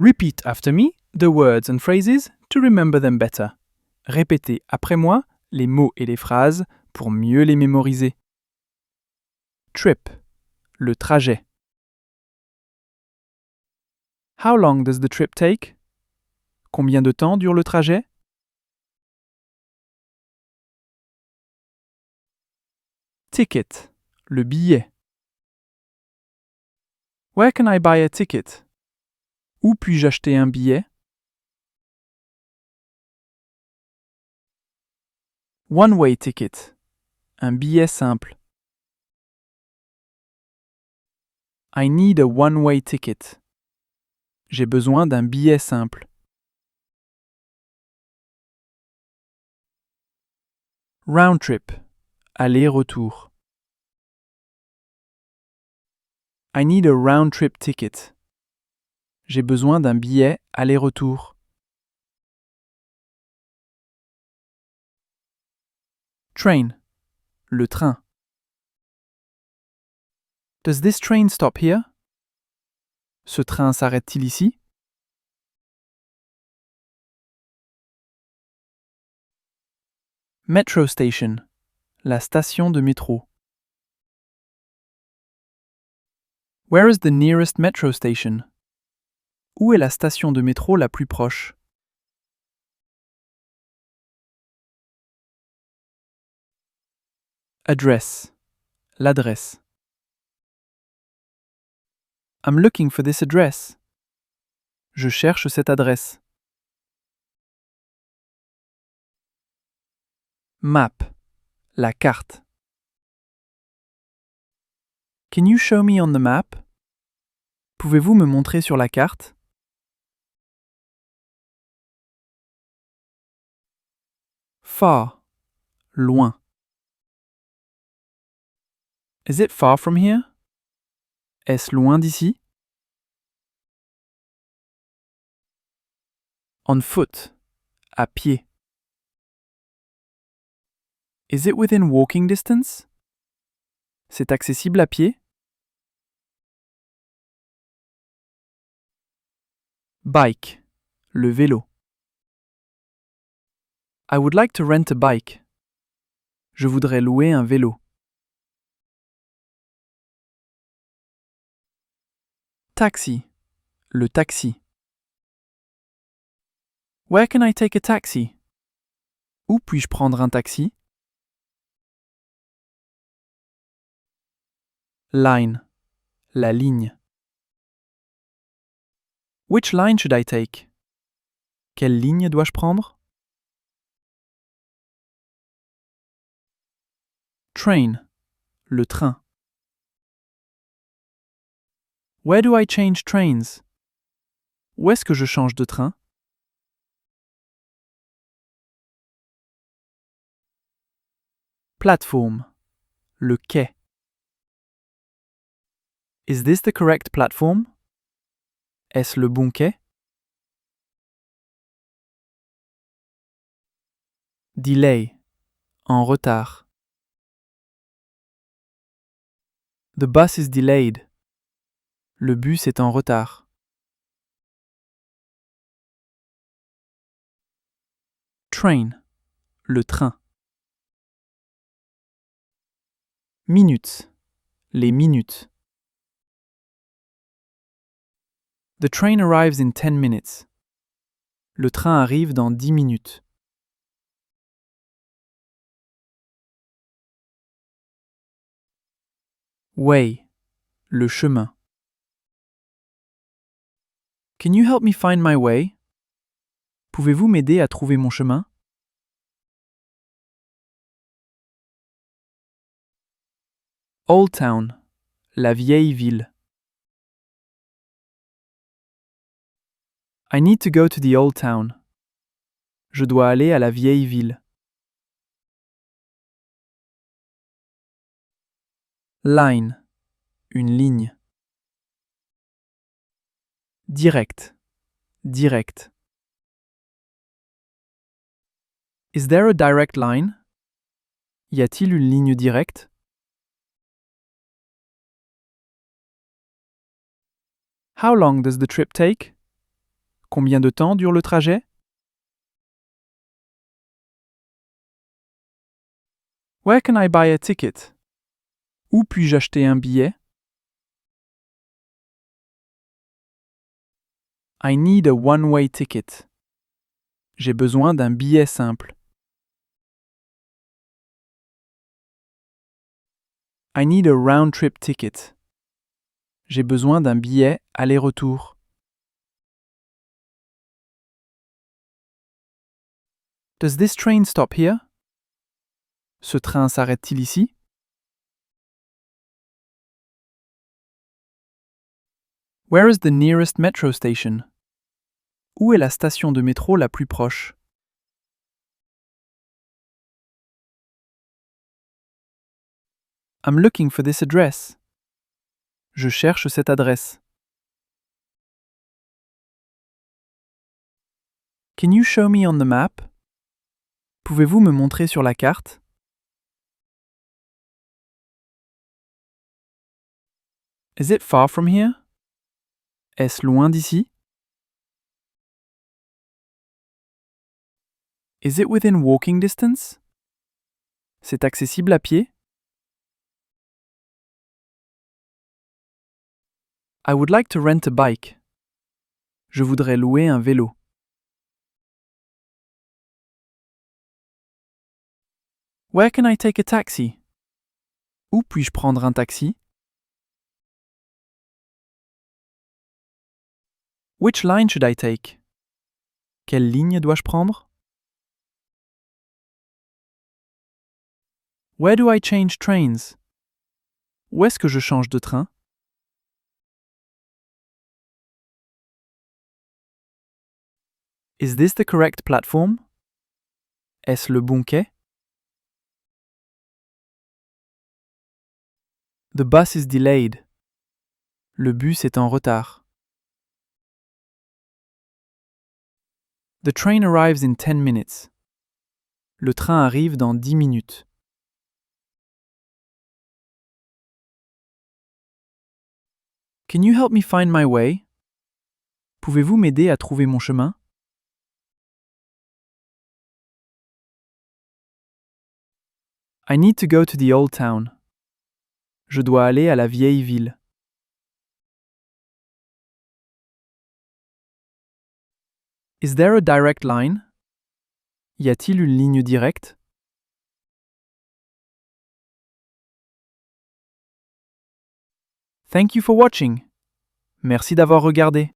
Repeat after me the words and phrases to remember them better. Répétez après moi les mots et les phrases pour mieux les mémoriser. Trip, le trajet. How long does the trip take? Combien de temps dure le trajet? Ticket, le billet. Where can I buy a ticket? Où puis-je acheter un billet? One-way ticket, un billet simple. I need a one-way ticket. J'ai besoin d'un billet simple. Round trip, aller-retour. I need a round trip ticket. J'ai besoin d'un billet aller-retour. Train, le train. Does this train stop here? Ce train s'arrête-t-il ici? Metro station, la station de métro. Where is the nearest metro station? Où est la station de métro la plus proche? Address, l'adresse. I'm looking for this address. Je cherche cette adresse. Map, la carte. Can you show me on the map? Pouvez-vous me montrer sur la carte? Far, loin. Is it far from here? Est-ce loin d'ici? On foot, à pied. Is it within walking distance? C'est accessible à pied? Bike, le vélo. I would like to rent a bike. Je voudrais louer un vélo. Taxi, le taxi. Where can I take a taxi? Où puis-je prendre un taxi? Line, la ligne. Which line should I take? Quelle ligne dois-je prendre? Train, le train. Where do I change trains? Où est-ce que je change de train? Platform, le quai. Is this the correct platform? Est-ce le bon quai? Delay, en retard. The bus is delayed. Le bus est en retard. Train, le train. Minutes, les minutes. The train arrives in 10 minutes. Le train arrive dans 10 minutes. Way, le chemin. Can you help me find my way? Pouvez-vous m'aider à trouver mon chemin? Old Town, la vieille ville. I need to go to the old town. Je dois aller à la vieille ville. Line, une ligne. Direct, direct. Is there a direct line? Y a-t-il une ligne directe? How long does the trip take? Combien de temps dure le trajet? Where can I buy a ticket? Où puis-je acheter un billet? I need a one-way ticket. J'ai besoin d'un billet simple. I need a round-trip ticket. J'ai besoin d'un billet aller-retour. Does this train stop here? Ce train s'arrête-t-il ici? Where is the nearest metro station? Où est la station de métro la plus proche? I'm looking for this address. Je cherche cette adresse. Can you show me on the map? Pouvez-vous me montrer sur la carte? Is it far from here? Est-ce loin d'ici? Is it within walking distance? C'est accessible à pied? I would like to rent a bike. Je voudrais louer un vélo. Where can I take a taxi? Où puis-je prendre un taxi? Which line should I take? Quelle ligne dois-je prendre? Where do I change trains? Où est-ce que je change de train? Is this the correct platform? Est-ce le bon quai? The bus is delayed. Le bus est en retard. The train arrives in 10 minutes. Le train arrive dans 10 minutes. Can you help me find my way? Pouvez-vous m'aider à trouver mon chemin? I need to go to the old town. Je dois aller à la vieille ville. Is there a direct line? Y a-t-il une ligne directe? Thank you for watching. Merci d'avoir regardé.